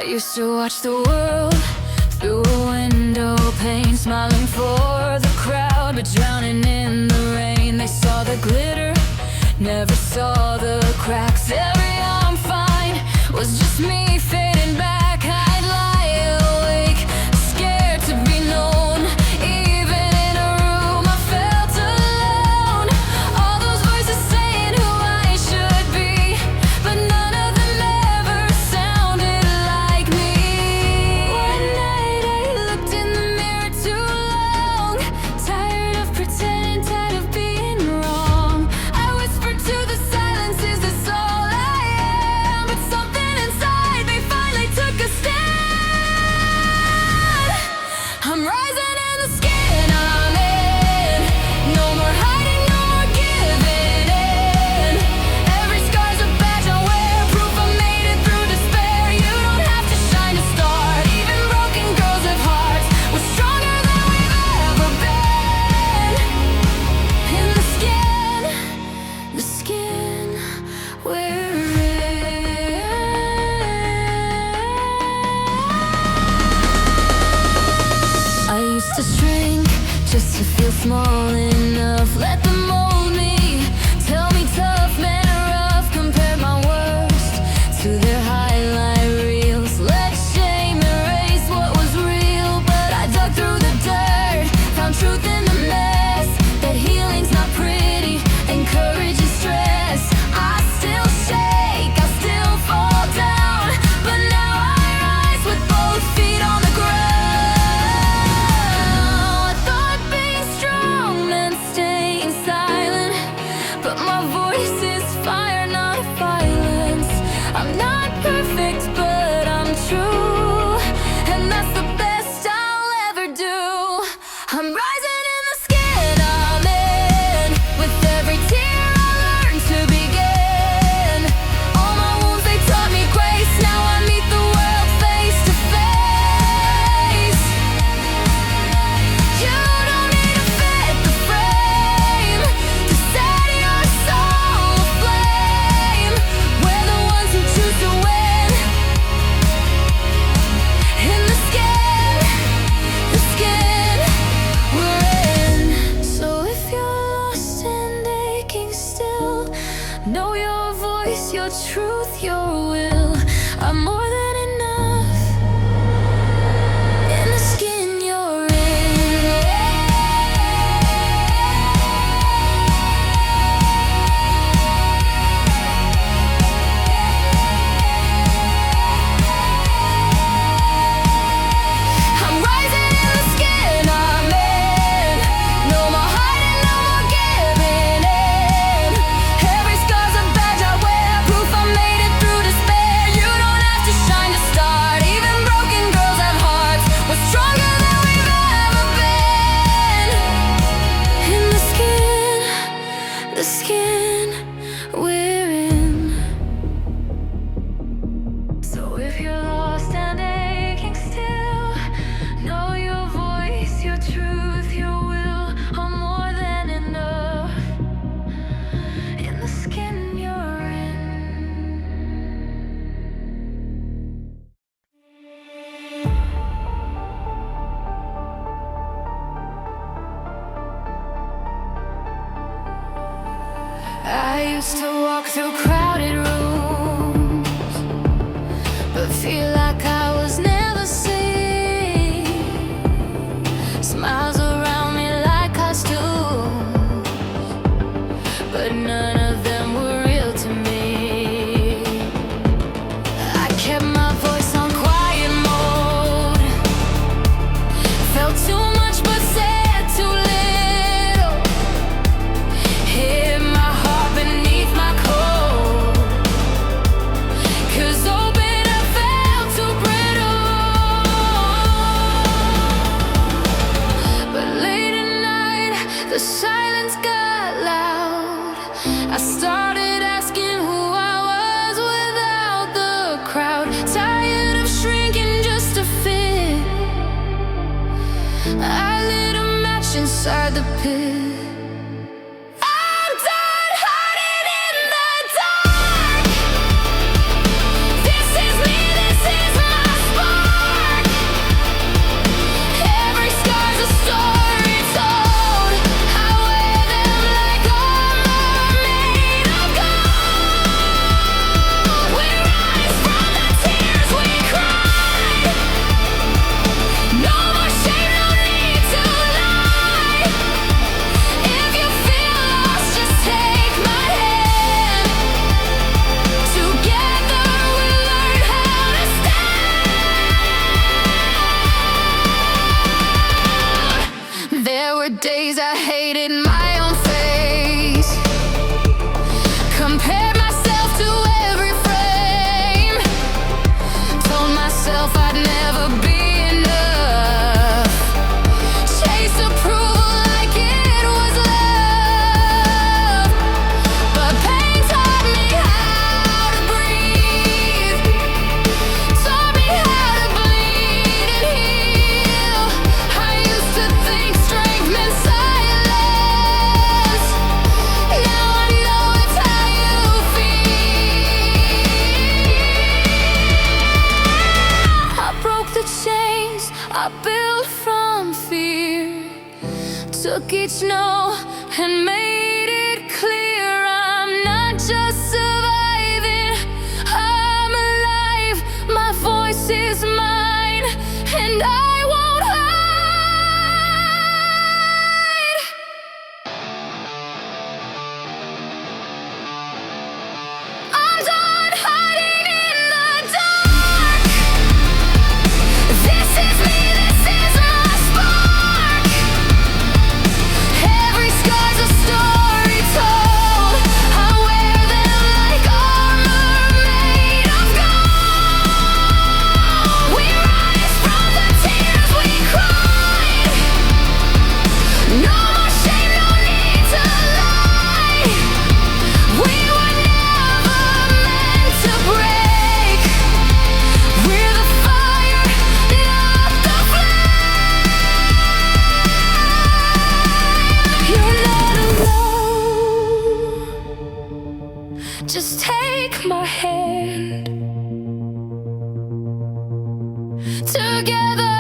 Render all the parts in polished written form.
I used to watch the world through a window pane, smiling for the crowd, but drowning in the rain. They saw the glitter, never saw the cracks. Every I'm fine was just me fading back. I'd lie awake, scared to be known. Even in a room I felt alone. All those voices saying who I should be, but none of them ever sounded like me. One night I looked in the mirror too long, tired of pretending, tired of being wrong. I whispered to the silence, is this all I am? But something inside me finally took a stand. I'm rising in the skin I'm in. No more hiding, no more giving in. Every scar's a badge I wear, proof I made it through despair. You don't have to shine to start. Even broken girls have hearts. We're stronger than we've ever been. In the skin we're in. I used to shrink just to feel small enough. Let them mold me, tell me tough men are rough. Compared my worst to their highlight reels. Let shame erase what was real. But I dug through the dirt, found truth in the mess. That healing's not pretty and courage is stress. I still shake, I still fall down, but now I rise with both feet on the ground. I thought being strong meant staying silent, but my voice is fire, not violence. I'm not perfect, but I'm true, and that's the best I'll ever do. I'm rising in the skin I'm in. With every tear I learned to begin. All my wounds, they taught me grace. Now I meet the world face to face. You don't need to fit the frame to set your soul aflame. We're the ones who choose to win. In the skin we're in. So if you're lost and aching still, know your voice, your truth, your will. I'm more than enough. In the skin you're in. I'm rising in the skin I'm in. No more hiding, no more giving in. Every scar's a badge I wear, proof I made it through despair. You don't have to shine to start. Even broken girls have hearts. We're stronger than we've ever been. In the skin we're in. So if you're lost and aching still, know your voice, your truth, your will are more than enough. In the skin you're in. I used to walk through crowded rooms, but feel like I was never seen. Smiles around me like costumes, but none of them were real to me. I kept my voice on quiet mode, felt too much but said too little. Hid my heart beneath my coat, 'cause open I felt too brittle. But late at night the silence got loud. I started asking who I was without the crowd. Tired of shrinking just to fit, I lit a match inside the pit. I'm done hiding in the dark. This is me, this is my I built from fear, took each no and made it clear I'm not just surviving, I'm alive. My voice is mine and I won't hide. I'm done hiding in the dark. This is me, this is my spark. Every scar's a story told. I wear them like armor made of gold. We rise from the tears we cried. No more shame, no need to lie. We were never meant to break. We're the fire, not the flame. You're not alone. Just take my hand. Together.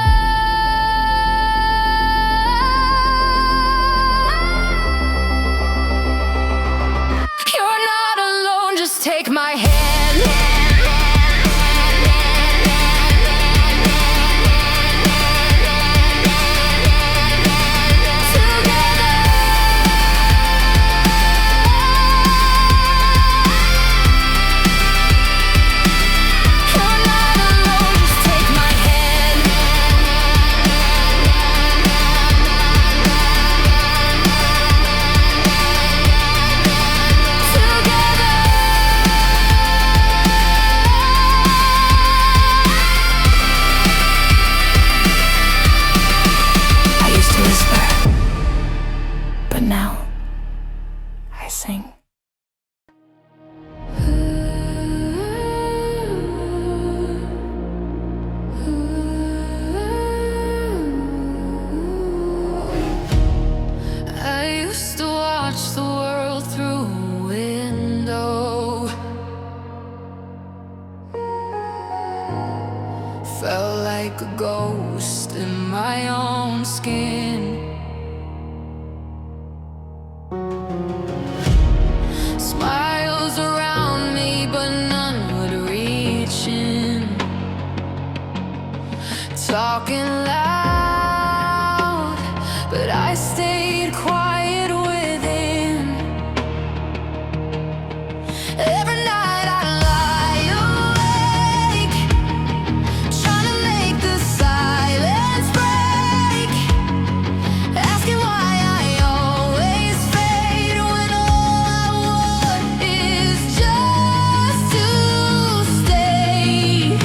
You're not alone, just take my hand. You're not alone, just take my hand. I used to whisper, but now I sing. I used to watch the world through a window. Felt like a ghost in my own skin. Smiles around me, but none would reach in. Talking loud, but I stayed quiet within. Every night I lie awake, trying to make the silence break. Asking why I always fade when all I want is just to stay.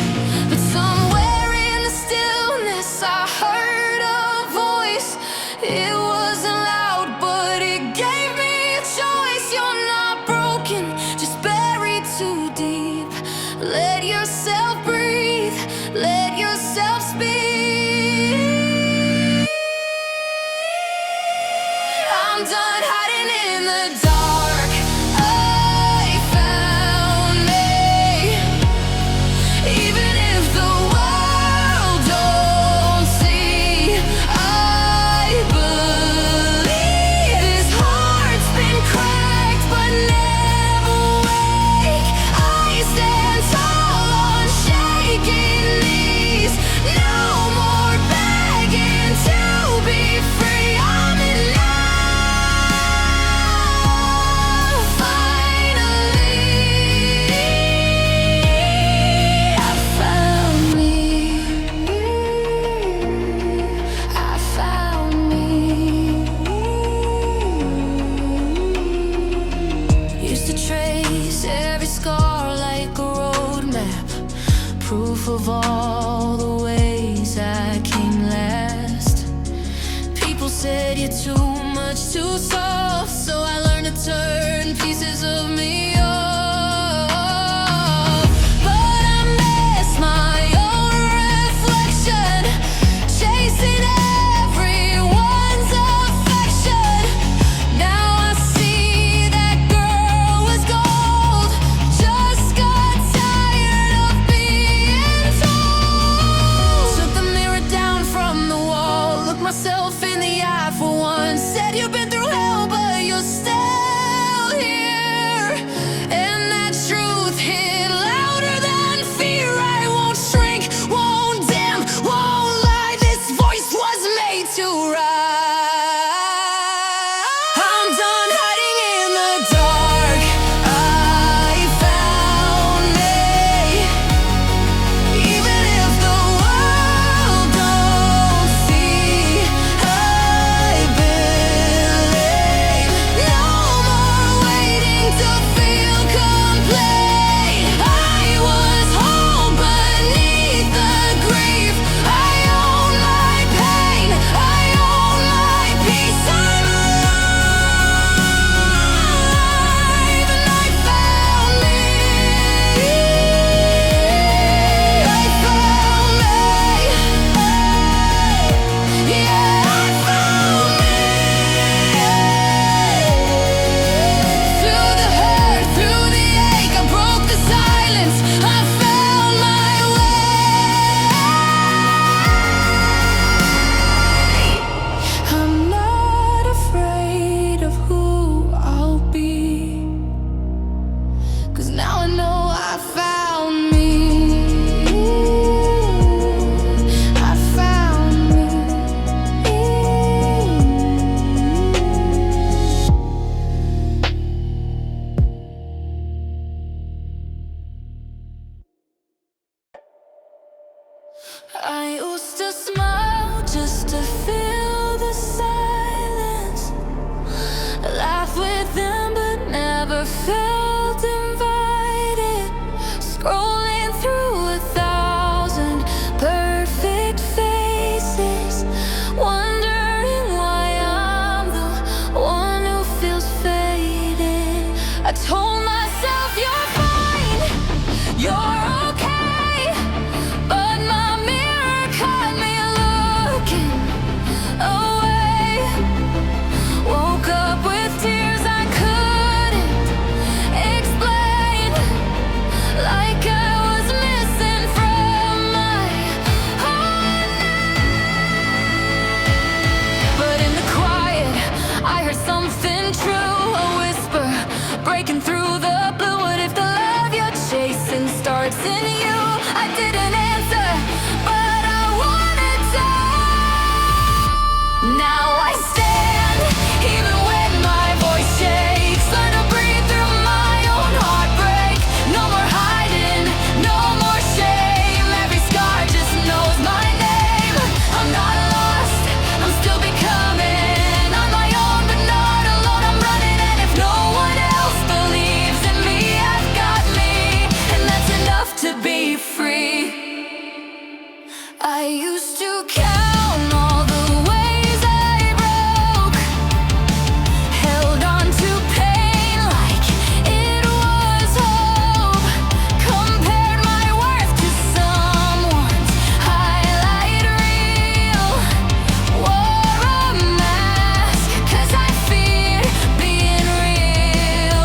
But somewhere in the stillness I heard a voice. It wasn't loud, but it gave me a choice. You're not broken, just buried too deep. Let yourself breathe, let yourself speak. I'm done hiding in the dark. I found me. Even if the world don't see, I believe his heart's been cracked but never wake. I stand tall on shaking knees. No more begging to be free. I'm enough. Finally, I found me. I found me. Used to trace every scar like a road map, proof of all the ways I came last. People said you're too much, too soft, so I learned to turn pieces of me off. But I miss my own reflection, chasing everyone's affection. Now I see that girl was gold, just got tired of being told. Took the mirror down from I used to smile just to fill the silence, laugh with them but never felt invited, scrolling through 1,000 perfect faces, wondering why I'm the one who feels faded. I told myself you're fine, you're okay, but my mirror caught me looking away. Woke up with tears I couldn't explain, like I was missing from my own name. But in the quiet, I heard something true, a whisper breaking through the blue. What if the love you're chasing starts in you? I didn't answer, but I wanted to. Now I stand, even when my voice shakes. Learn to breathe through my own heartbreak. No more hiding, no more shame. Every scar just knows my name. I'm not lost, I'm still becoming. On my own, but not alone. I'm running, and if no one else believes in me, I've got me, and that's enough to be free. I used to count all the ways I broke, held on to pain like it was hope, compared my worth to someone's highlight reel, wore a mask 'cause I feared being real.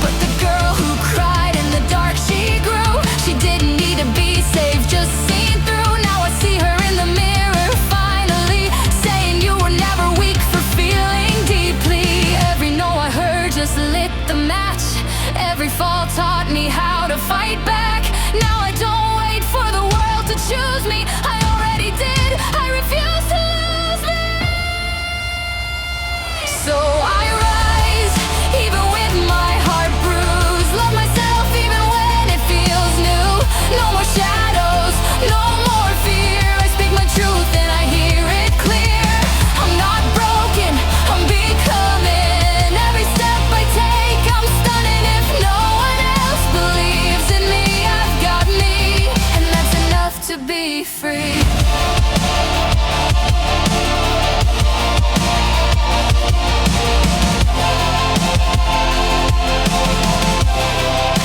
But the girl who cried in the dark, she grew. She didn't need to be saved, just seen through. Now I see her in the mirror, finally saying you were never weak for feeling deeply. Every no I heard just lit the match. Every fall taught me how to fight back. Now I don't wait for the world to choose me. I already did. I refuse to lose me. So I rise, even with my heart bruised. Love myself even when it feels new. No more shadows, no more fear. I speak my truth and I hear it clear. I'm not broken, I'm becoming. Every step I take, I'm stunning. If no one else believes in me, I've got me, and that's enough to be free.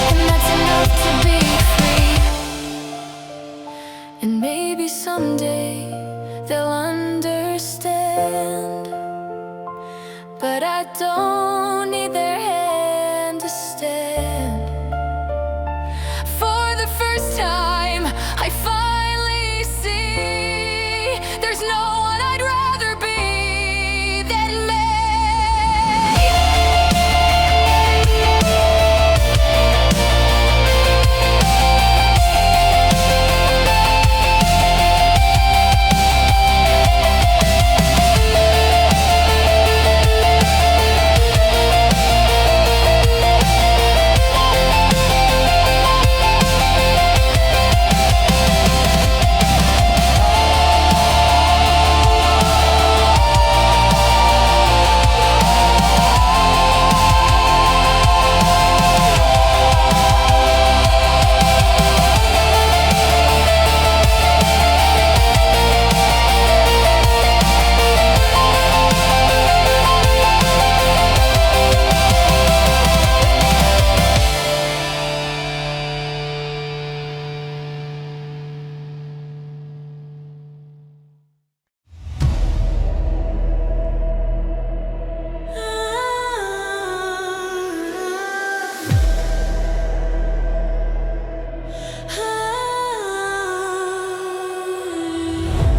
And that's enough to be free. And maybe someday they'll understand, but I don't need their hand to stand. For the first time, I finally see there's no one I'd rather be than me.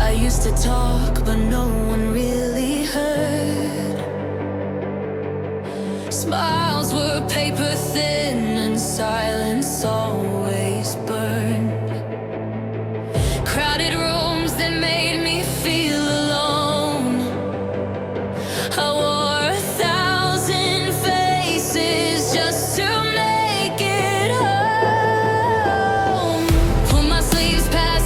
I used to talk, but no one really heard. Smiles were paper thin, and silence always burned. Crowded rooms that made me feel alone. I wore 1,000 faces just to make it home. Pull my sleeves past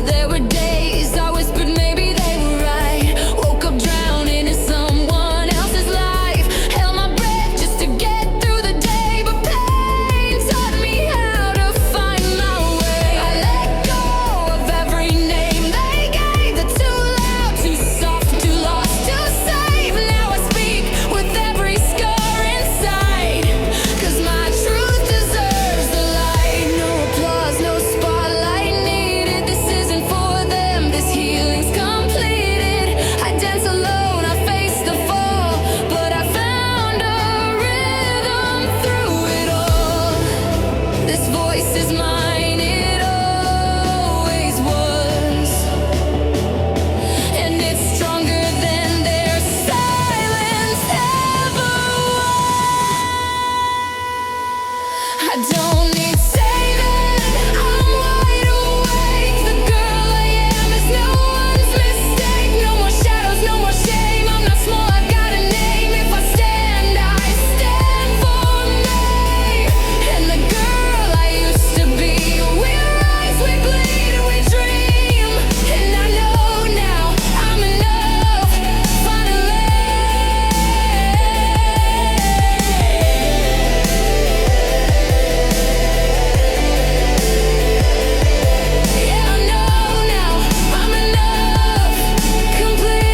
There were days I whispered maybe they were right. Woke up drowning in someone else's life. Held my breath just to get through the day, but pain taught me how to find my way. I let go of every name they gave. The too loud, too soft, too lost, too safe. Now I speak with every scar inside, 'cause my truth deserves the light. No applause, no spotlight needed. This isn't for them, this healing's completed. I dance alone, I face the fall, but I found a rhythm through it all. This voice is mine, it always was, and it's stronger than their silence ever was. I don't need saving, I'm wide awake. The girl I am is no one's mistake. No more shadows, no more shame. I'm not small, I've got a name. If I stand, I stand for me and the girl I used to be. We rise, we bleed, we dream, and I know now I'm enough, finally. Yeah, I know now I'm enough, completely.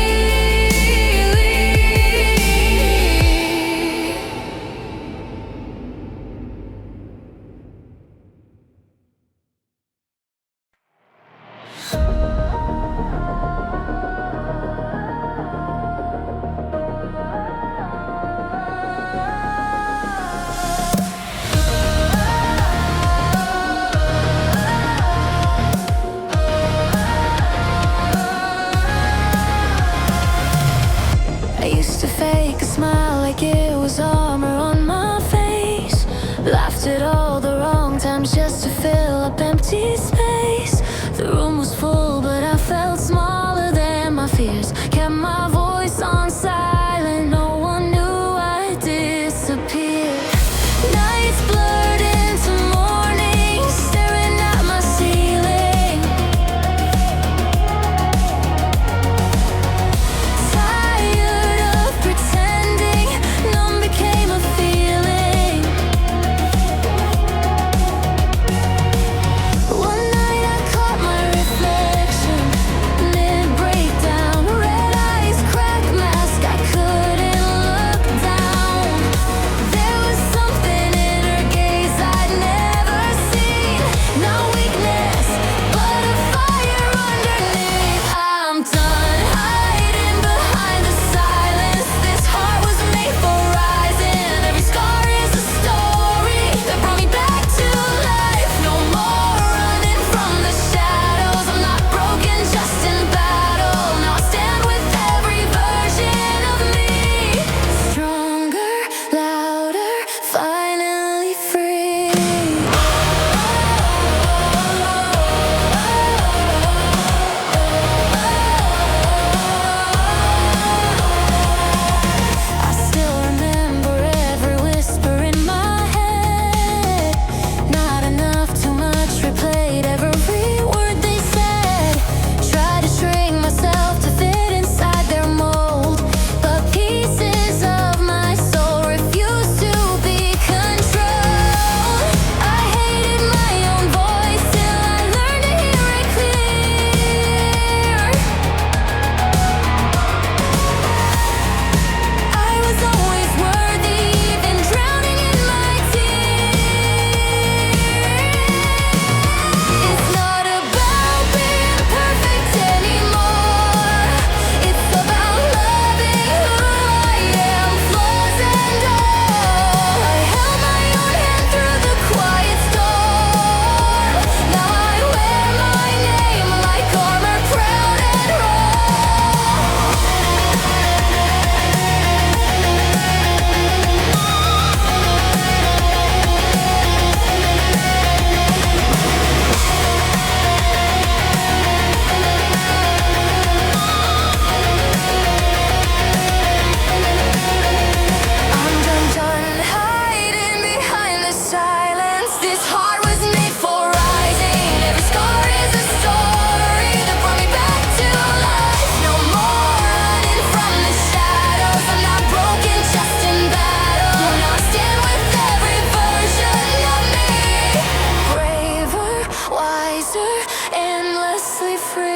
I used to fake a smile like it was armor on my face. Laughed at all the wrong times just to fill up empty space. The room was full, but I felt smaller than my fears. Kept my voice on silent, no one knew I disappeared. Nights blurred into morning, staring at my ceiling. Tired of pretending, numb became a feeling. One night I caught my reflection. endlessly free.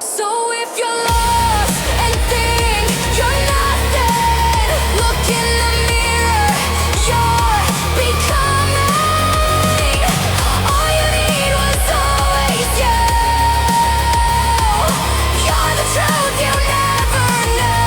So if you're lost and think you're nothing, look in the mirror, you're becoming. All you need was always you. You're the truth you never know.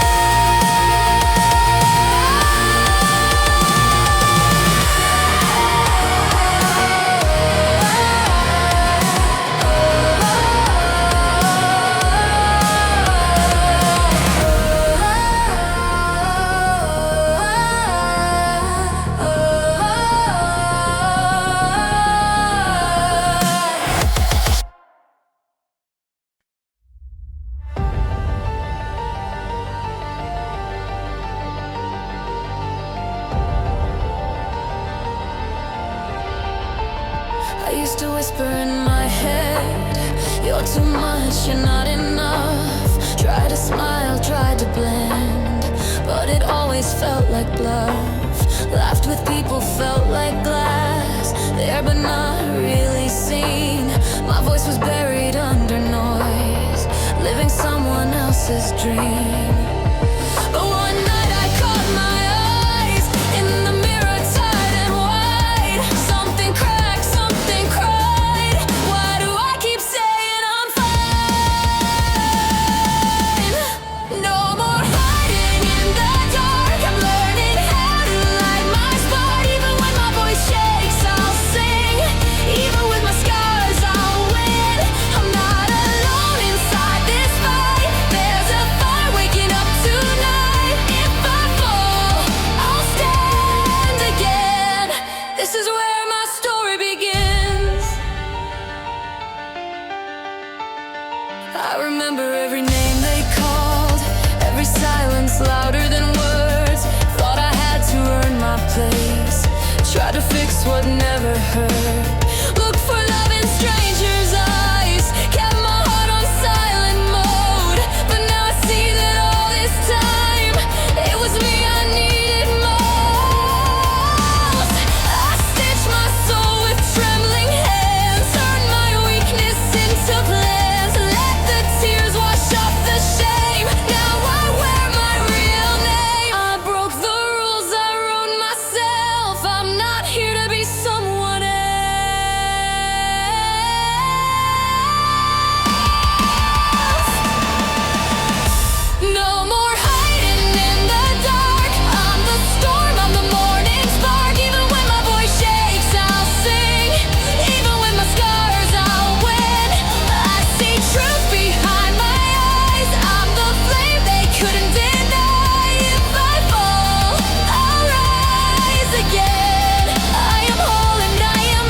I used to whisper in my head, you're too much, you're not enough. Try to smile, tried to blend, but it always felt like bluff. Laughed with people, felt like glass, there but not really seen. My voice was buried under noise, living someone else's dream. But one night I caught my eyes in the mirror, tight and wide. Something cracked, something cried. Why do I keep saying I'm fine? No more hiding in the dark. I'm learning how to light my spark. Even when my voice shakes, I'll sing. Even with my scars, I'll win. I'm not alone inside this fight. There's a fire waking up tonight. If I fall, I'll stand again. This is where my story begins. I remember every name they called, every silence louder than words. Thought I had to earn my place, tried to fix what never hurt. Looked for love in strangers' eyes, kept my heart on silent mode. But now I see that all this time, it was me I needed most. I stitched my soul with trembling hands, turned my weakness into plans. Let the tears wash off the shame. Now I wear my real name. I broke the rules I wrote myself. I'm not here to be someone else. No more hiding in the dark. I'm the storm, I'm the morning spark. Even when my voice shakes, I'll sing. Even with my scars, I'll win. I see truth behind my eyes. I'm the flame they couldn't deny. If I fall, I'll rise again. I am whole and I am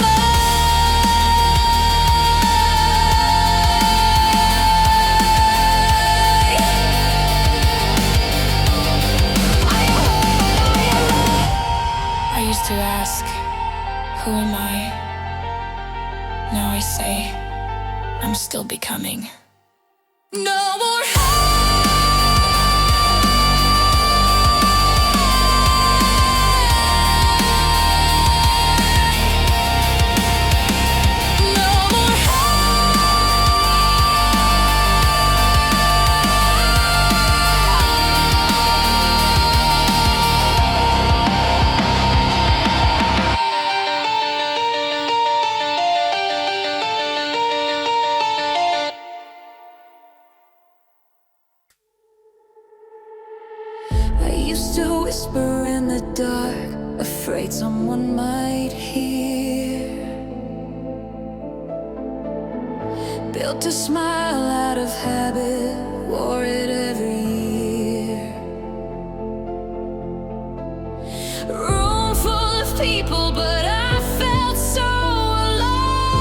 I used to ask, who am I? Now I say, I'm still becoming. No more no more I used to whisper in the dark, afraid someone might hear. Built a smile out of habit, wore it every year. Room full of people, but I felt so alone.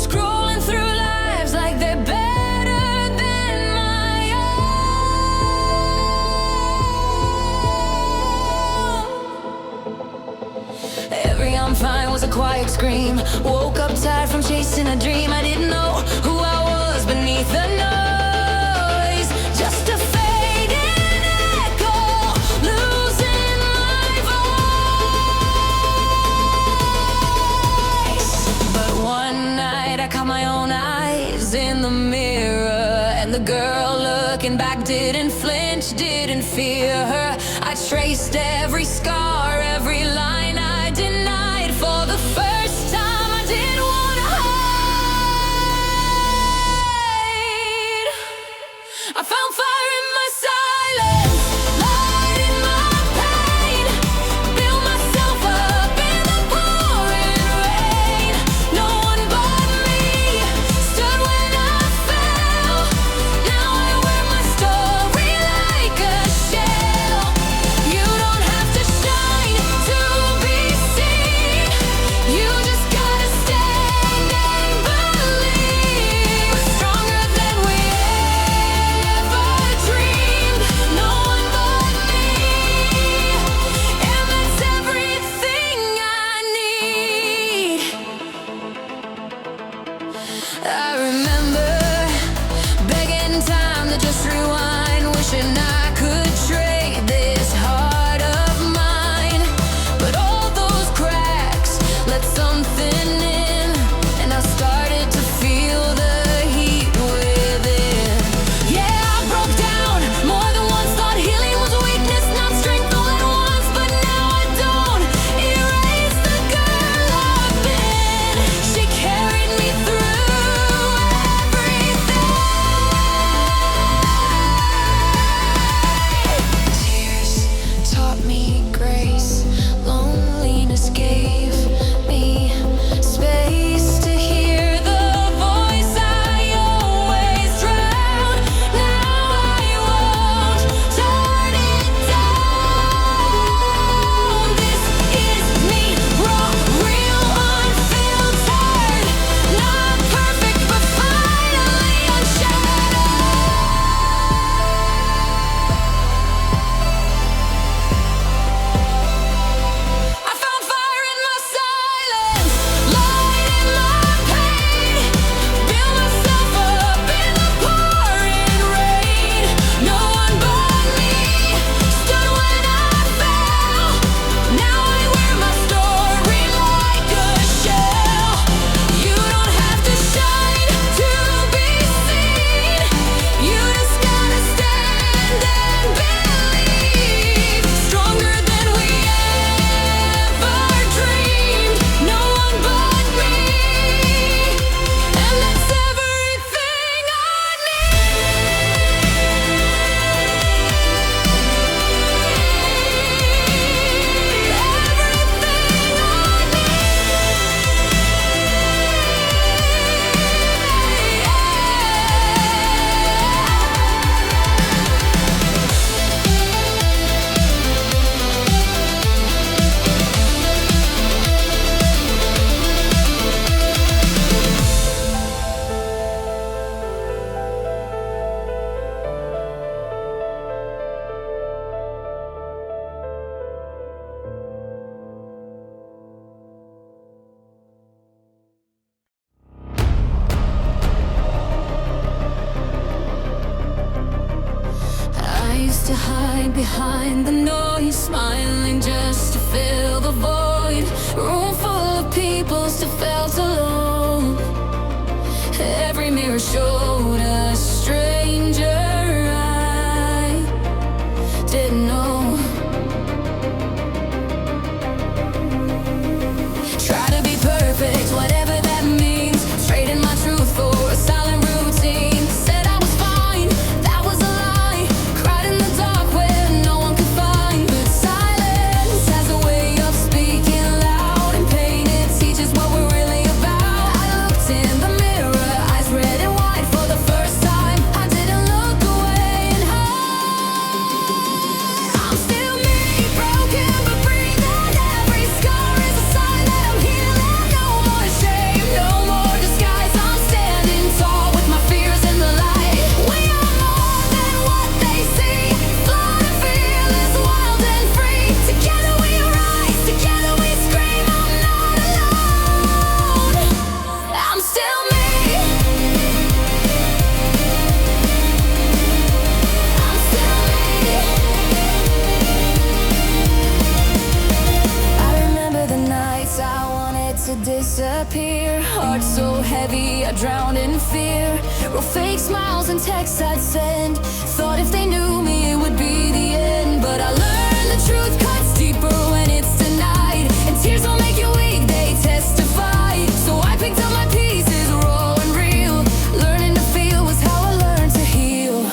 Scrolling through lives like they're better than my own. Every I'm fine was a quiet scream. Woke up tired from chasing a dream. I didn't know who I was beneath the noise. Just a fading echo, losing my voice. the girl looking back didn't flinch, didn't fear her. I traced every scar, every line I denied. For the first time I didn't wanna hide. I found fire in my silence, light in my pain. Built myself up in the pouring rain. No one but me stood when I fell. Now I wear my story like a shell. You don't have to shine to be seen. You just gotta stand and believe. We're stronger than we ever dreamed. No one but me, and that's everything I need. I remember begging time to just rewind, wishing I could trade this heart of mine. But all those cracks let something in, and I started to feel the heat within. Yeah, I broke down more than once, thought healing was weakness, not strength all at once. But now I don't erase the girl I've been. She carried me through everything. Tears taught me grace, loneliness gave me space to hear the voice I always drowned. Now I won't turn it down. This is me, raw, real, unfiltered. Not perfect, but finally unshattered. I found fire in my silence, light in my pain. Built myself up in the pouring rain. No one but me stood when I fell. Now I wear my story like a shell. You don't have to shine to be seen. You just gotta stand and believe. Stronger than we ever dreamed. No one but me, and that's everything I used to hide behind the noise, smiling just to fill the void. Room full of people, still felt alone. Every mirror showed a stranger I didn't know. Try to be perfect, whatever that means. Trading my truth for a silent routine. Said I was fine, that was a lie. Cried in the dark where no one could find. But silence has a way of speaking loud, and pain, it teaches what we're really about. to disappear. Heart so heavy, I drowned in fear. Wrote fake smiles and texts I'd send. Thought if they knew me, it would be the end. But I learned the truth cuts deeper when it's denied. And tears don't make you weak, they testify. So I picked up my pieces, raw and real. Learning to feel was how I learned to heal.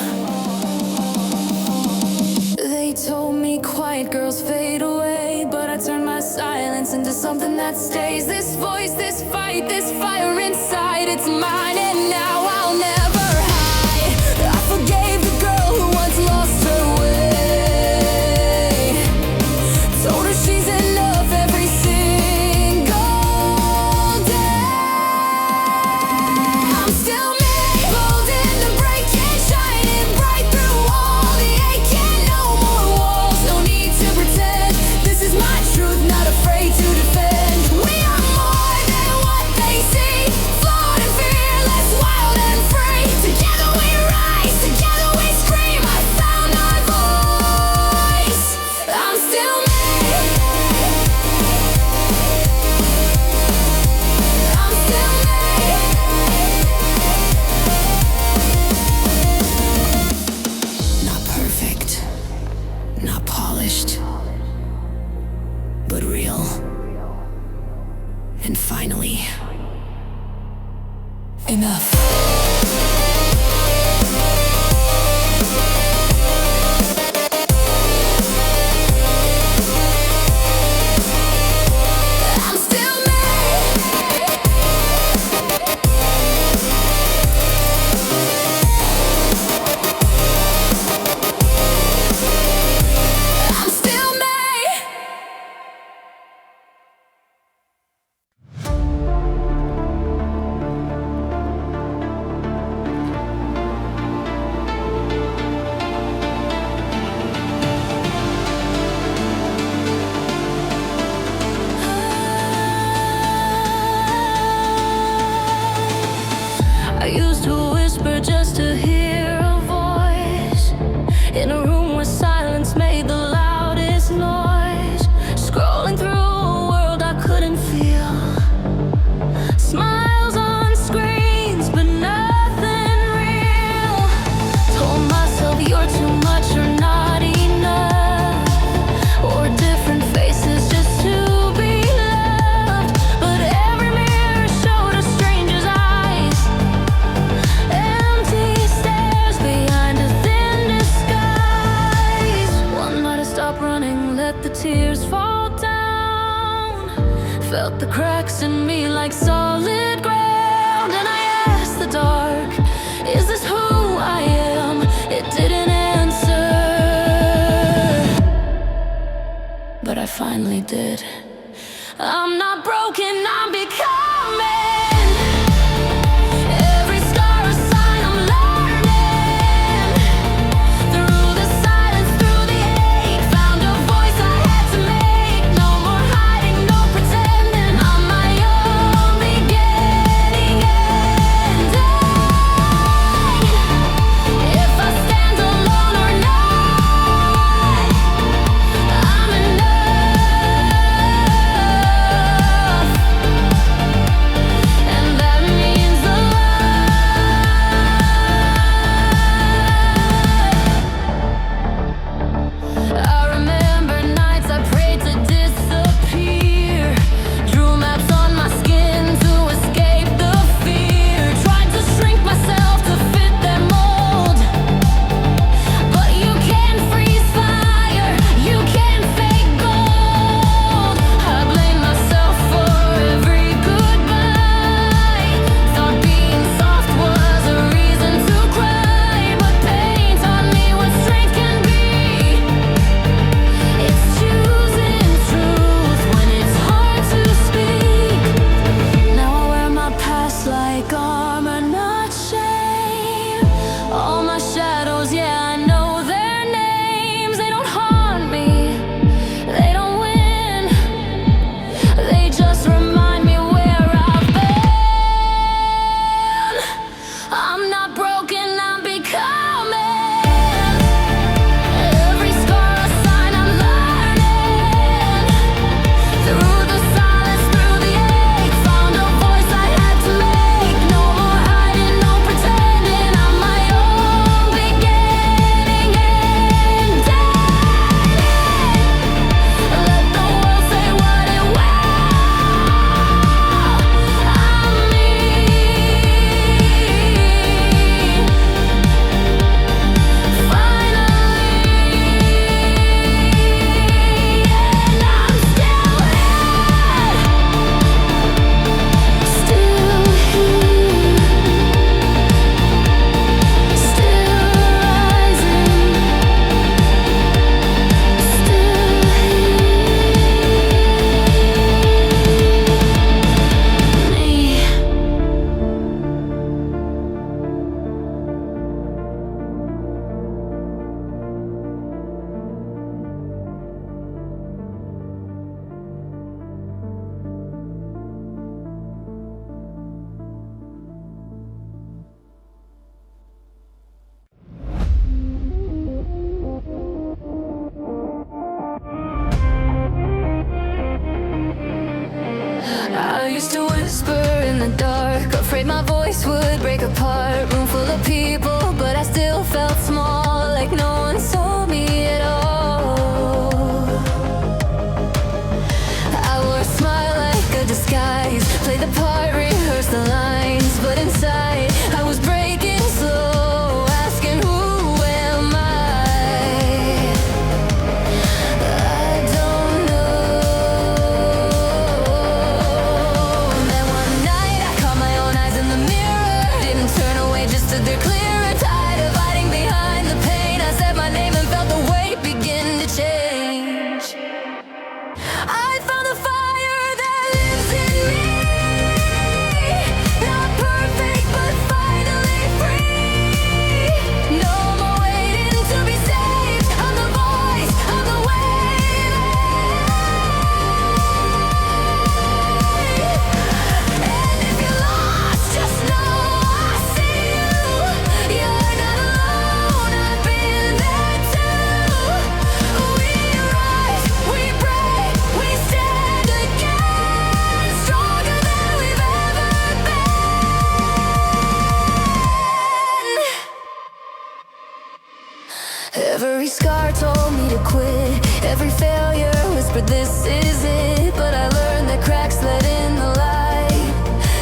They told me quiet girls fade away, but I turned my silence into something that stays. This voice, this fight, this fire inside, it's mine, and now I'll never hide. I forgave the girl who once lost her way. Told her she's enough every single day. I'm still me, bold in the breaking, shining bright through all the aching. No more walls, no need to pretend. This is my truth, not afraid to defend. We are more than what they see, flawed and fearless, wild and free. Together we rise, together we scream. I found my voice. I'm still me. I'm still me. Not perfect, not polished, but real. And finally, enough. I'm still me. I'm still me. I used to whisper just to hear a voice in a room where silence made the loudest noise. Scrolling through a world I couldn't feel. Smiles on screens, but nothing real. Told myself you're too much or not enough, or different faces just to be loved. But every mirror showed a stranger's eyes. Empty stares behind a thin disguise. One night I stopped running, let the tears fall down. Felt the cracks in me like solid ground. And I asked the dark, is this who I am? It didn't answer, but I finally did. I'm not broken, I'm becoming. Every scar a sign I'm learning. Through the silence, through the ache, found a voice I had to make. No more hiding, no pretending. I'm my own beginning and ending. If I stand alone or not, I'm enough. I used to whisper in the dark, afraid my voice would break apart. Room full of people, but I still felt small, like no one saw me at all. I wore a smile like a disguise, played the part, rehearsed the lines, but inside I was breaking slow, asking who am I? I don't know. And then one night I caught my own eyes in the mirror, didn't turn away, just stood there clear. Tired of hiding behind the pain, I said my name and felt the weight begin to change. I found the fire that lives in me. Not perfect, but finally free. No more waiting to be saved. I'm the voice, I'm the wave. And if you're lost, just know I see you. You're not alone, I've been there too. We rise, we break, we stand again, stronger than we've ever been. Every scar told me to quit, every failure whispered this is it. But I learned that cracks let in the light,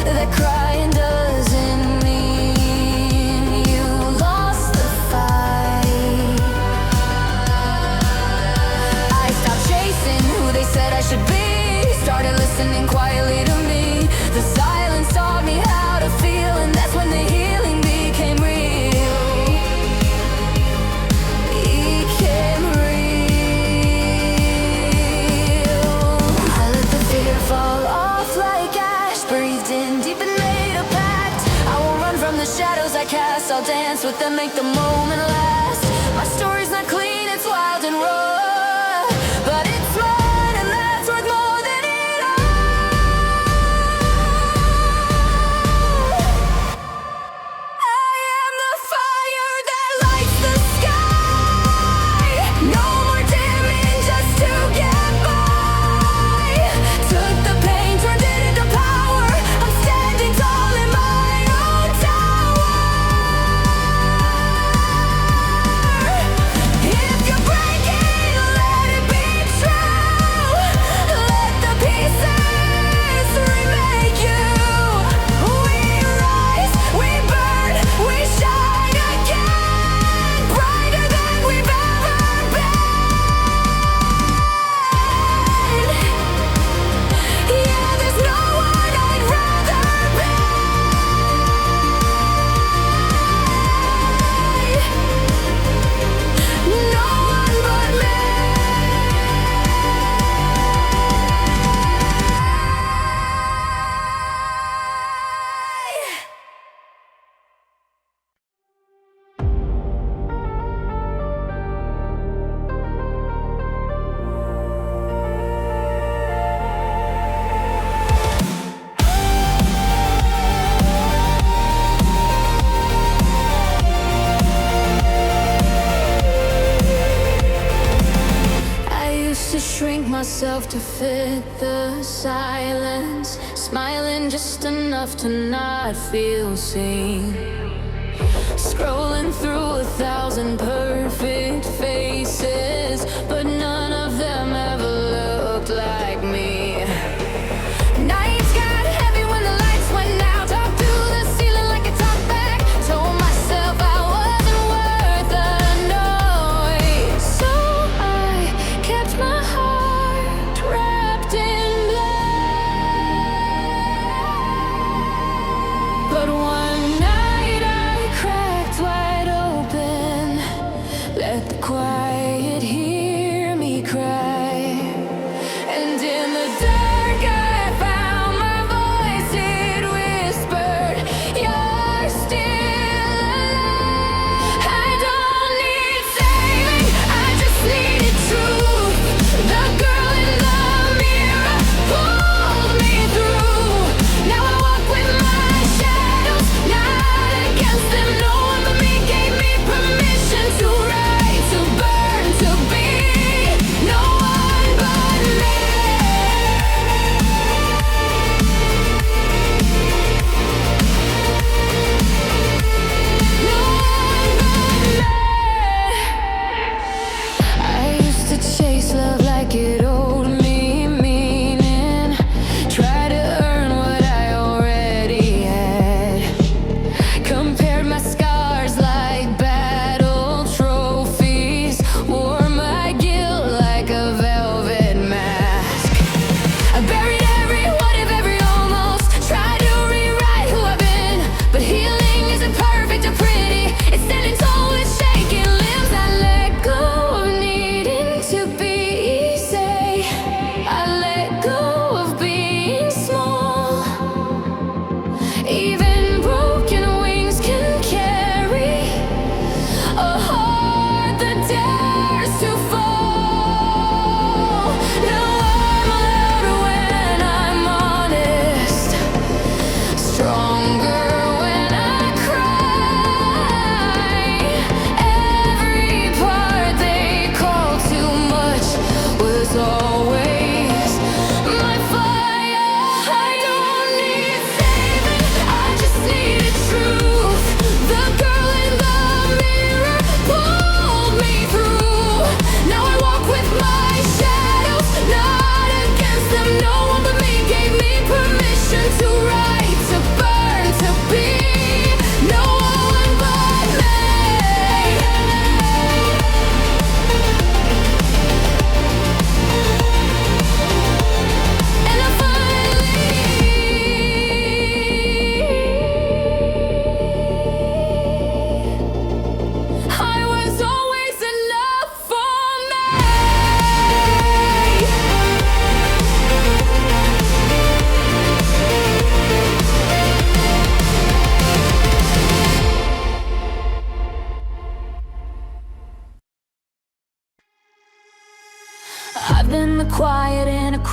that crying doesn't mean you lost the fight. I stopped chasing who they said I should be, started listening quietly to me. The silence taught me how to feel, and that's when the healing became real. Became real. I let the fear fall off like ash, breathed in deep and made a pact. I won't run from the shadows I cast, I'll dance with them, make the moment last. My story's not clean, it's wild and raw, but it's mine, and that's worth more than it all. I am the fire that lights the sky. No more dimming just to get by. Took the pain, turned it into power. I'm standing tall in my own tower. If you're breaking, let it be true. Let the pieces remake you. We rise, we burn, we shine again, brighter than we've ever been. Yeah, there's no one I'd rather be. No one but me. I used to shrink myself to fit the silence, smiling just enough to not feel seen. Scrolling through 1,000 perfect faces, but none of them ever looked like me. Nights got heavy when the lights went out. Talked through the ceiling like a talk back. Told myself I wasn't worth the noise. So I kept my heart wrapped in black. But one night I cracked wide open, let the quiet hear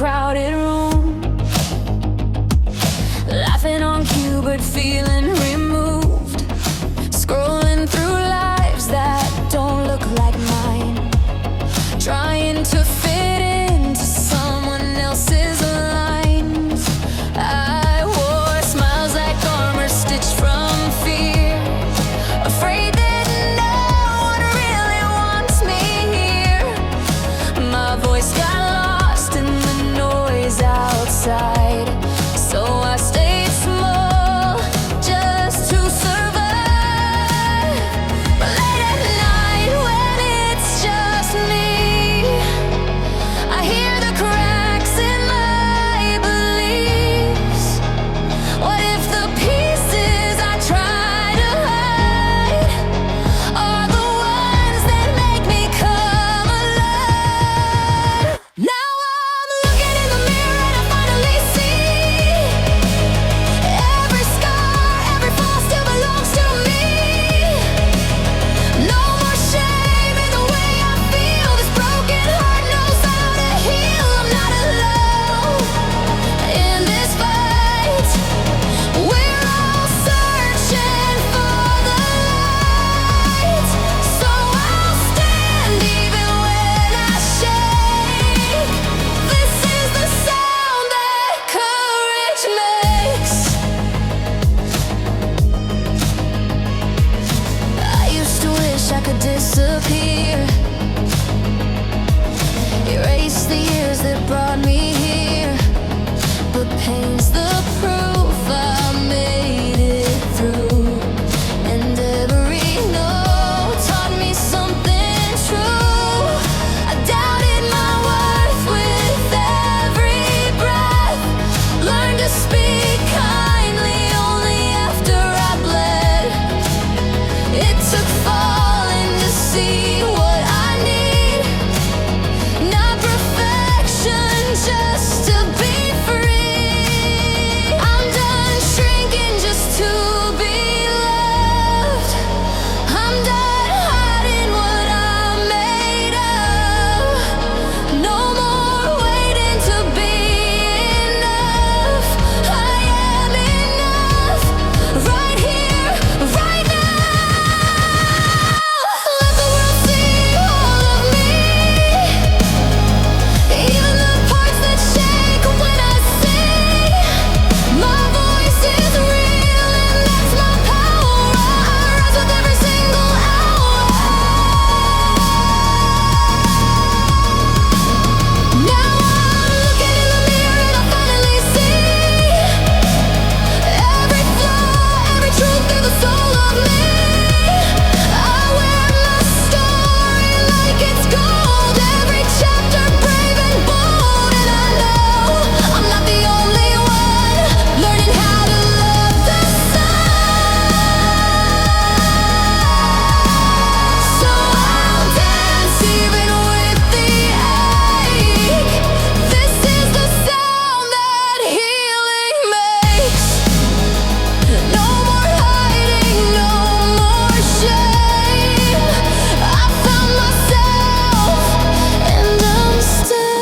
crowded room, laughing on cue but feeling removed, scrolling through lives that don't look like mine, trying to fit into someone else's lines. I wore smiles like armor stitched from fear, afraid that no one really wants me here. My voice got lost in the noise outside, so I stayed small just to survive. But late at night when it's just me, I hear the cracks in my beliefs. What if the pieces I try to hide are the ones that make me come alive? Now I'm looking in the mirror and I finally see every scar, every flaw still belongs to me. No more shame in the way I feel. This broken heart knows how to heal. I'm not alone in this fight. We're all searching for the light. So I'll stand even when I shake. This is the sound that courage makes. I used to wish I could disappear, erase the years that brought me here, but pain's the proof I made it through. And every note taught me something true. I doubted my worth with every breath, learned to speak kindly only after I bled. It took falling to see what I need, not perfection, just to be free. I'm done shrinking just to be loved. I'm done hiding what I'm made of. No more waiting to be enough. I am enough, right here, right now. Let the world see all of me, even the parts that shake when I sing. My voice is real and that's my power. I rise with every single hour. Now I'm looking in the mirror and I finally see every flaw, every truth through the soul of me. I wear my story like it's gold, every chapter brave and bold. And I know I'm not the only one learning how to love the sun. So I'll dance even with the ache. This is the sound that healing makes. No more hiding, no more shame. I found myself and I'm staying.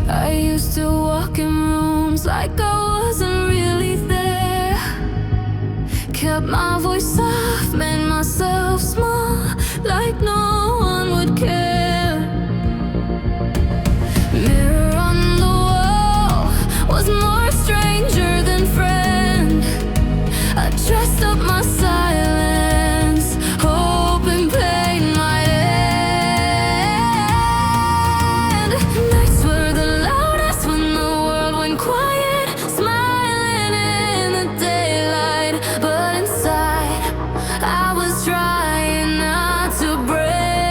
I used to walk in rooms like I wasn't really there, kept my voice soft, made myself small, like no one would care. Mirror on the wall was more stranger than friend. I dressed up my silence, hoping pain might end. Nights were the loudest when the world went quiet, smiling in the daylight, but inside I was trying not to break.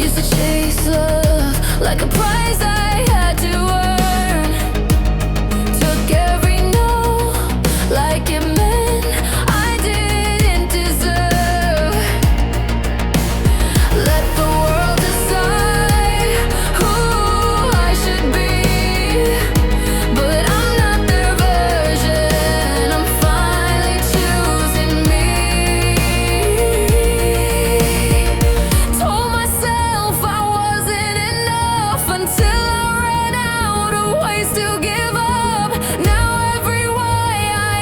Used to chase love like a prize I had to earn. Took every no like it meant I didn't deserve. Let the world decide who I should be, but I'm not their version. I'm finally choosing me. Told myself I wasn't enough until I ran out of ways to give up. Now every why I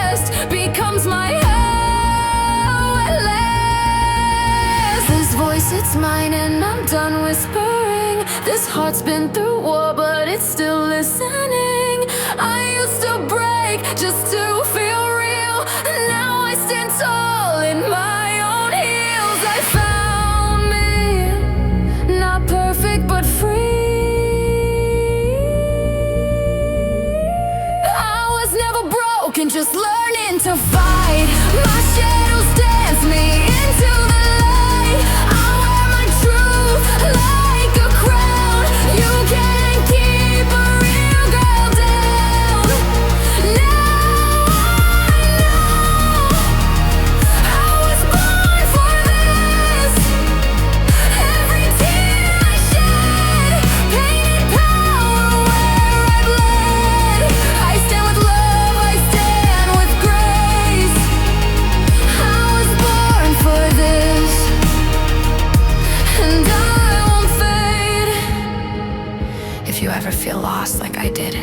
asked becomes my how at last. This voice, it's mine, and I'm done whispering. This heart's been through war, but it's still listening. I used to break just to feel real. Now I stand tall in my own heels. I found me, not perfect but free. I was never broken, just learning to fight. My shadows dance me into the light. I wear my truth like a crown. You can't keep a real girl down. Now I know I was born for this. Every tear I shed painted power where I bled. I stand with love, I stand with grace. I was born for this, and I won't fade. If you ever feel lost like I did,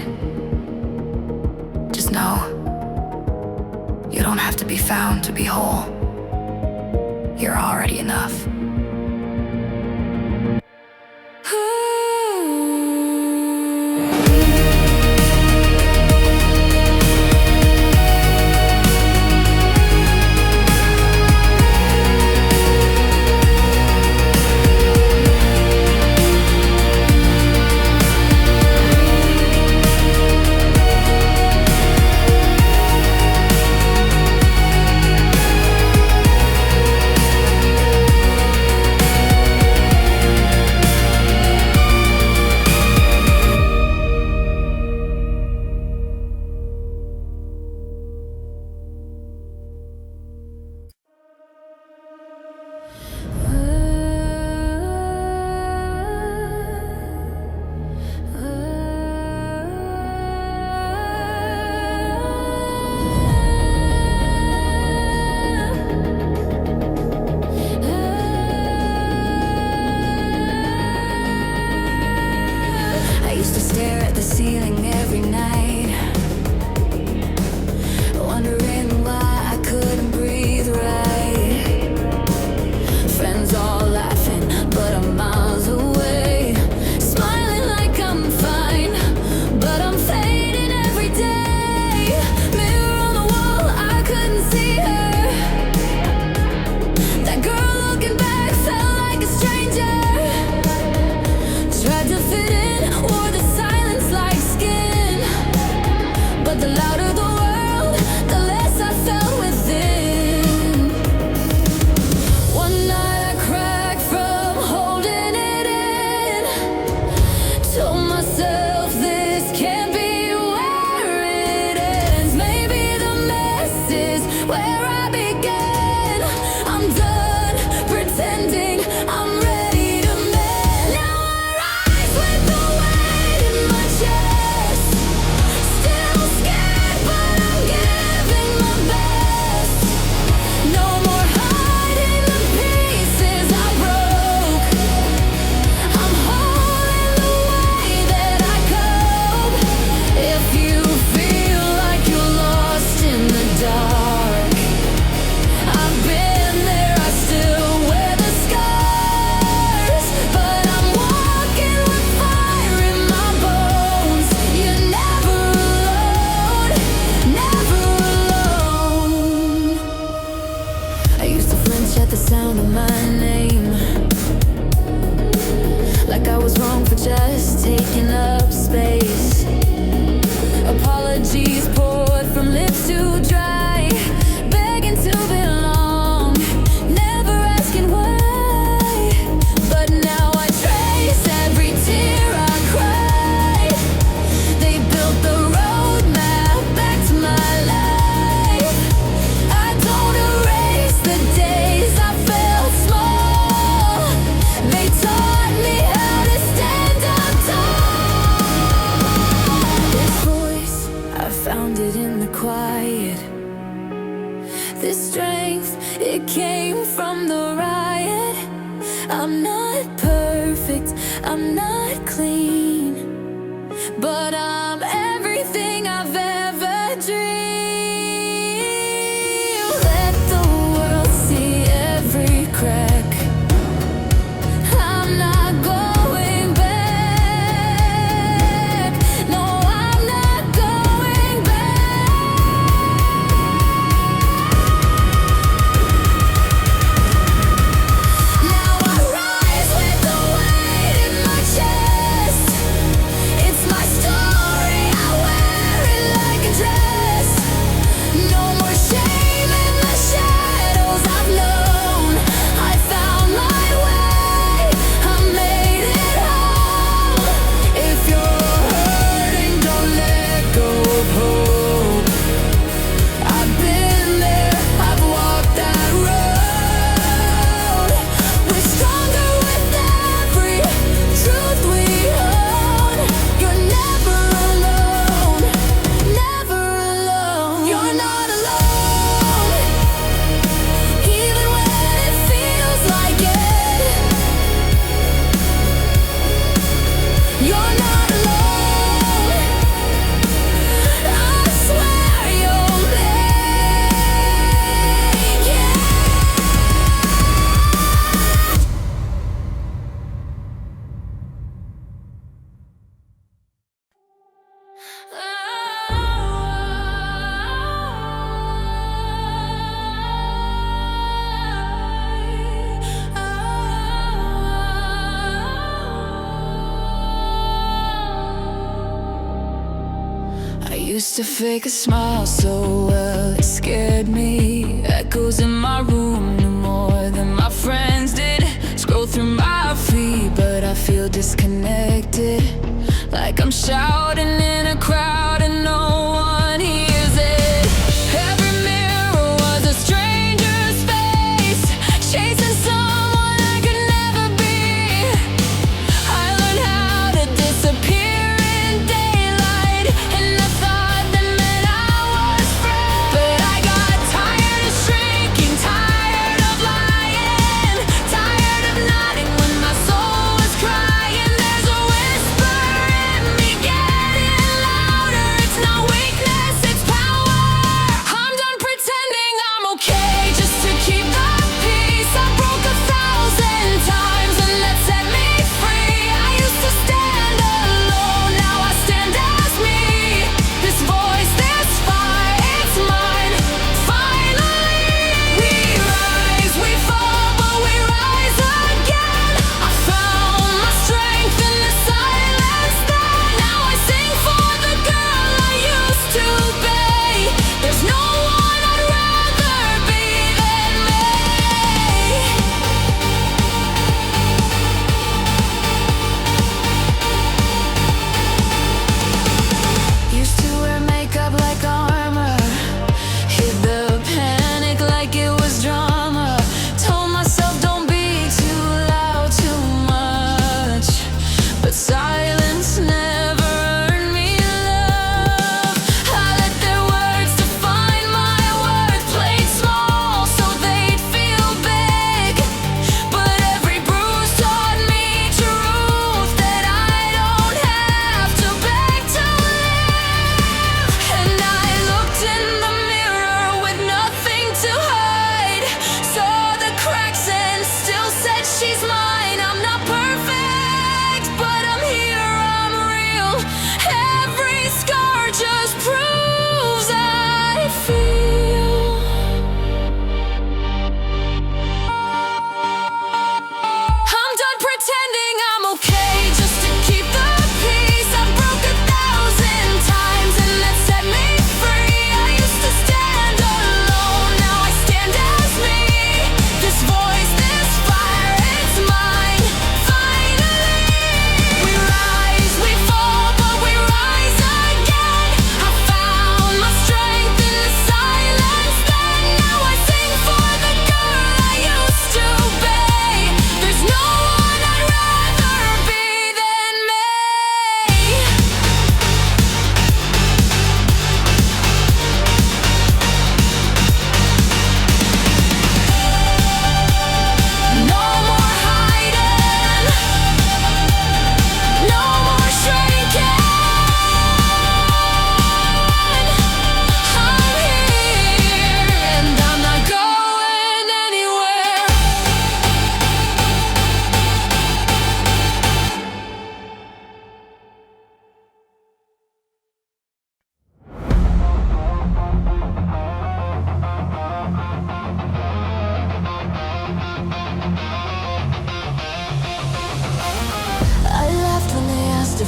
just know you don't have to be found to be whole. You're already enough. I used to stare at the ceiling every night, wondering why I couldn't breathe right. Friends all laughing, but I'm miles away, smiling like I'm fine, but I'm fading every day. Mirror on the wall, I couldn't see her. That girl looking back felt like a stranger. Tried to fit in, wore the silence like skin, but the louder the world, the less I felt within. One night I cracked from holding it in. Told myself this can't be where it ends. Maybe the mess is where I began. I'm done pretending, I'm ready to mend. Now I rise with the weight in my chest. Still scared, but I'm giving my best. No more hiding the pieces I broke. I'm whole in the way that I cope. If you feel like you're lost in the dark, I've been there, I still wear the scars, but I'm walking with fire in my bones. You're never alone, never alone. I used to flinch at the sound of my name, like I was wrong for just taking up space. Apologies poured from lips too dry, begging to belong, never asking why. But now I'm not perfect, I'm not clean, but I'm everything I've ever dreamed. Let the world see every crack. I'm not going back. No, I'm not going back. Now I rise with the weight in my chest. It's my story, I wear it like a dress. No more shame in the shadows I've known. I found my way, I made it home. If you're hurting, don't let go of hope. I've been there, I've walked that road. We're stronger with every truth we own. You're never alone, never alone. You're not alone, even when it feels like it. You're not alone, I swear you'll make it. I used to fake a smile so well, it scared me. Echoes in my room knew more than my friends did. Scroll through my feed, but I feel disconnected. Like I'm shouting in a crowd and no one hears it. Every mirror was a stranger's face, chasing someone I could never be. I learned how to disappear in daylight, and I thought that meant I was free. But I got tired of shrinking, tired of lying, tired of nodding when my soul was crying. There's a whisper in me, get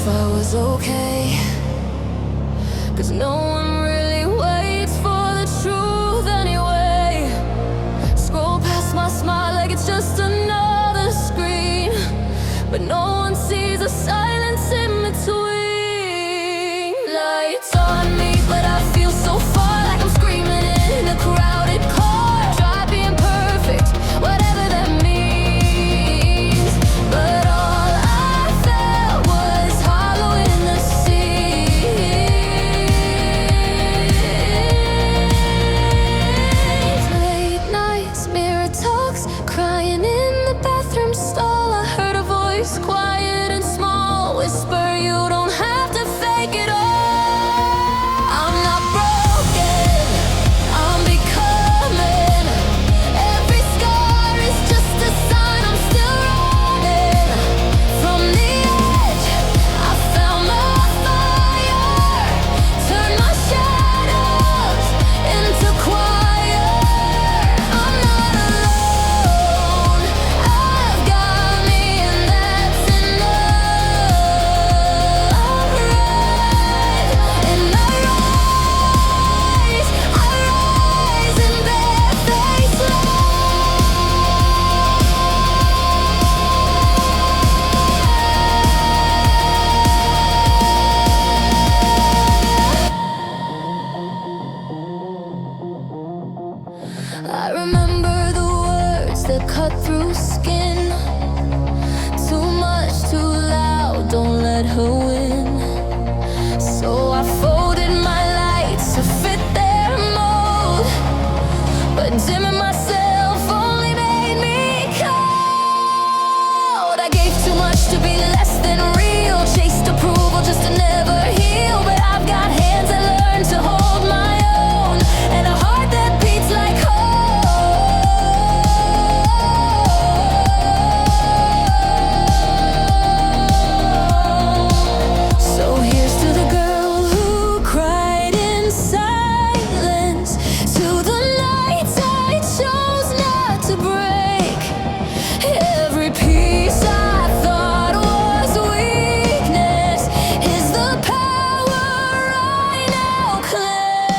if I was okay. 'Cause no one really waits for the truth anyway. Scroll past my smile like it's just another screen, but no one sees the silence in between. Lights on me, but I feel so far, like I'm screaming in a crowded car. Try being perfect, whatever that means, but all I felt was hollow in the seas. Late nights, mirror talks, crying in the bathroom stall. I heard a voice, quiet and small, whisper, you don't have to fake it all. I'm not broken, I'm becoming. Every scar is just a sign I'm still running. From the edge, I found my fire, turned my shadows into choir. I'm not alone, I've got me, and that's enough. I rise in barefaced I remember the words that cut through skin. Too much, too loud, don't let her win. So I folded my lights to fit their mold, but dimming myself only made me cold. I gave too much to be less than real, chased approval just to never heal. But I've got hands that learn to hold my own, and a heart that beats like home. So here's to the girl who cried in silence, to the nights I chose not to break. Every piece I thought was weakness is the power I now claim.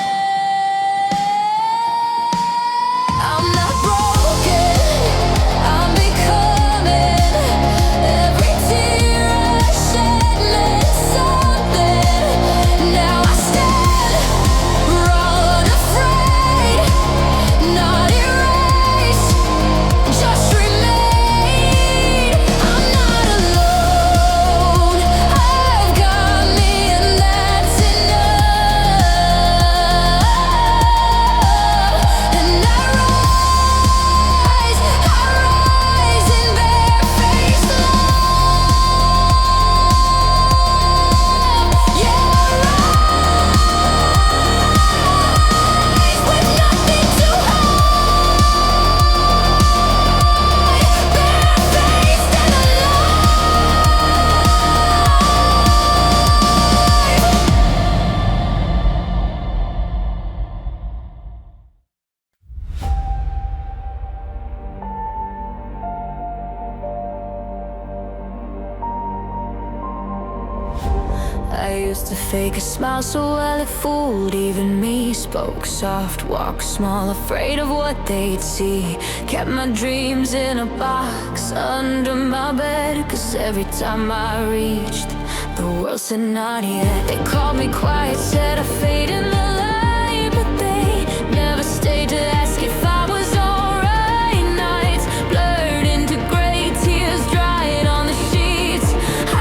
I'm not broken, I'm becoming. Every tear I shed meant something. Now I stand raw, unafraid, not erased, just remain. I'm not alone, I've got me, and that's enough. And I rise in barefaced love. Yeah, I rise with nothing to hide, barefaced and I used to fake a smile so well it fooled even me. Spoke soft, walked small, afraid of what they'd see. Kept my dreams in a box under my bed, 'cause every time I reached, the world said not yet. They called me quiet, said I fade in the light, but they never stayed to ask if I was alright. Nights blurred into gray, tears dried on the sheets.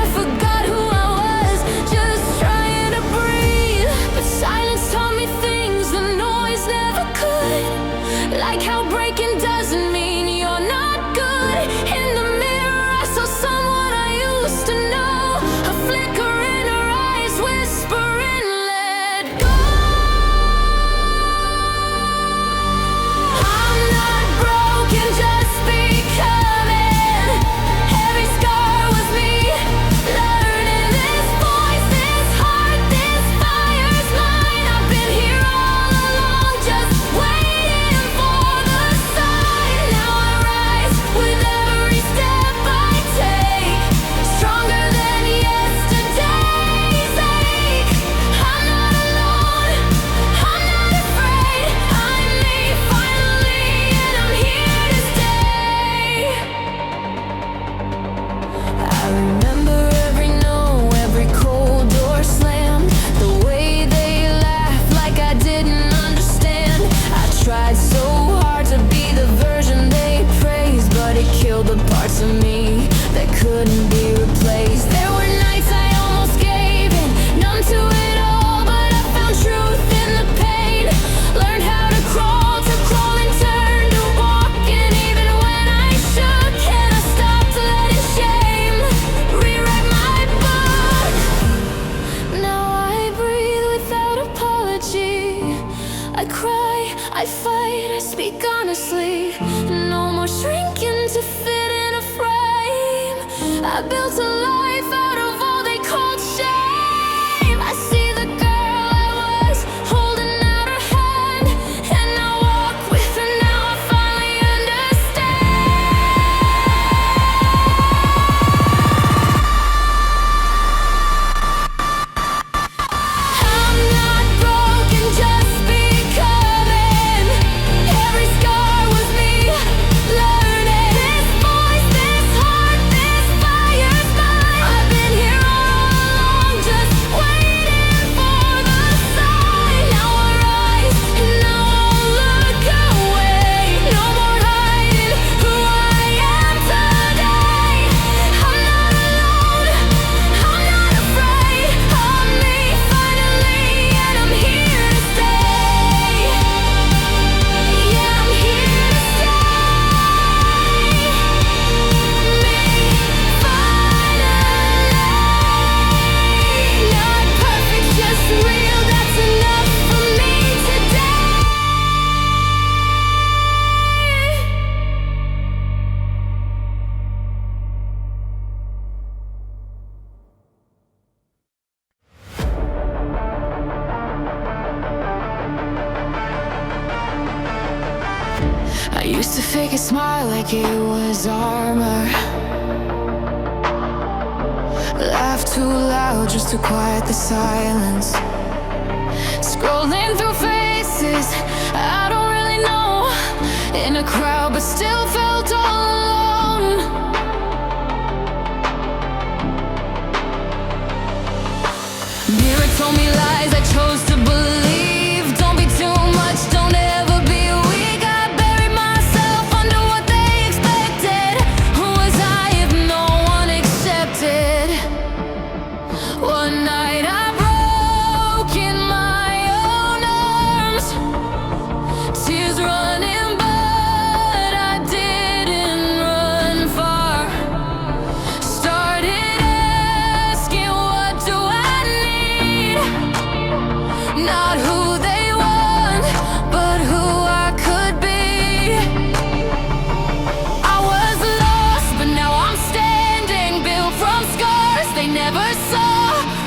I forgot who I was, just trying to breathe. But silence taught me things the noise never could, like how breaking doesn't mean you're not good. In the mirror I saw someone I used to know, a flicker in her eyes whispering, let go. I built a life out of all they called shame. I see the girl I was, holding out her hand, and I walk with her now. I finally understand. I'm not broken, just becoming. Every scar was me learning. This voice, this heart, this fire's mine. I've been here all along, just waiting for the sign. Now I rise, and I won't look away. No more hiding who I am today. I'm not alone, I'm not afraid. I'm me finally, and I'm here to stay. Yeah, I'm here to stay. Me finally. Not perfect, just real. That's enough for me today. I used to fake a smile like it was armor. Laugh too loud just to quiet the silence. Scrolling through faces I don't really know, in a crowd but still felt all alone. Mirror told me lies I chose to believe. Don't be too much, don't ever be weak. I buried myself under what they expected. Who was I if no one accepted? One night I broke in my own arms, tears running, but I didn't run far. Started asking, what do I need? Not who they want, but who I could be. I was lost, but now I'm standing, built from scars they never saw.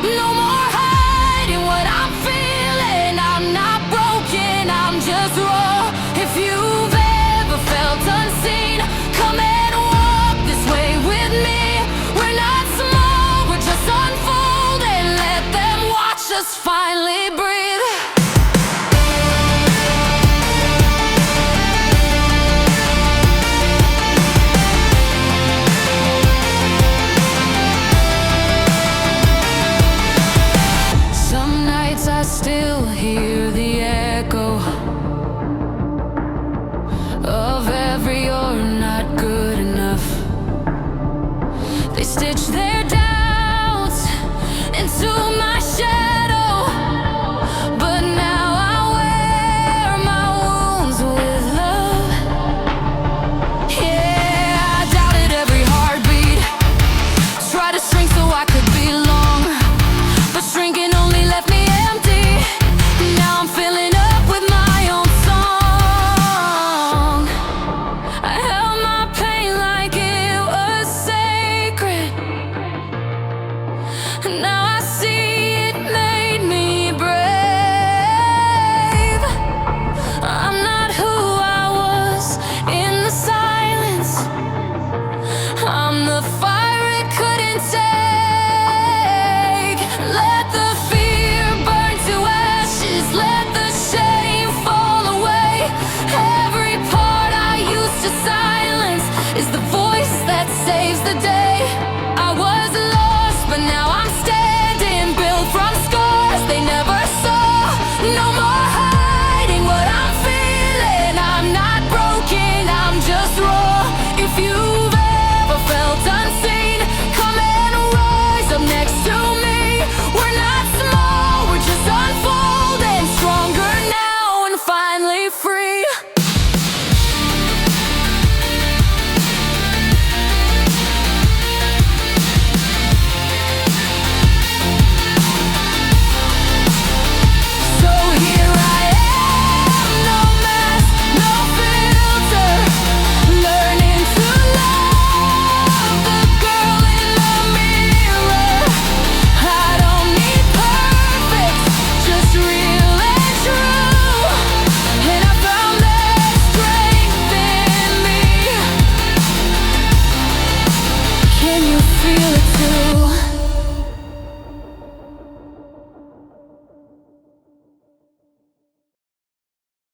No more hiding what I'm feeling. I'm not broken, I'm just raw. If you've ever felt unseen, come and walk this way with me. We're not small, we're just unfolding. Let them watch us finally breathe. Some nights I still hear the echo of every "you're not good enough." They stitch their doubts into my shadow, but now I wear my wounds with love. Yeah, I doubted every heartbeat, tried to shrink so I could belong, but shrinking only left me empty. Now I'm filling up with my own song. I held my pain like it was sacred. Now I see it made me brave. I'm not who I was in the silence. I'm the fire it couldn't take. Let the fear burn to ashes, let the shame fall away. Every part I used to silence is the voice that saves the day.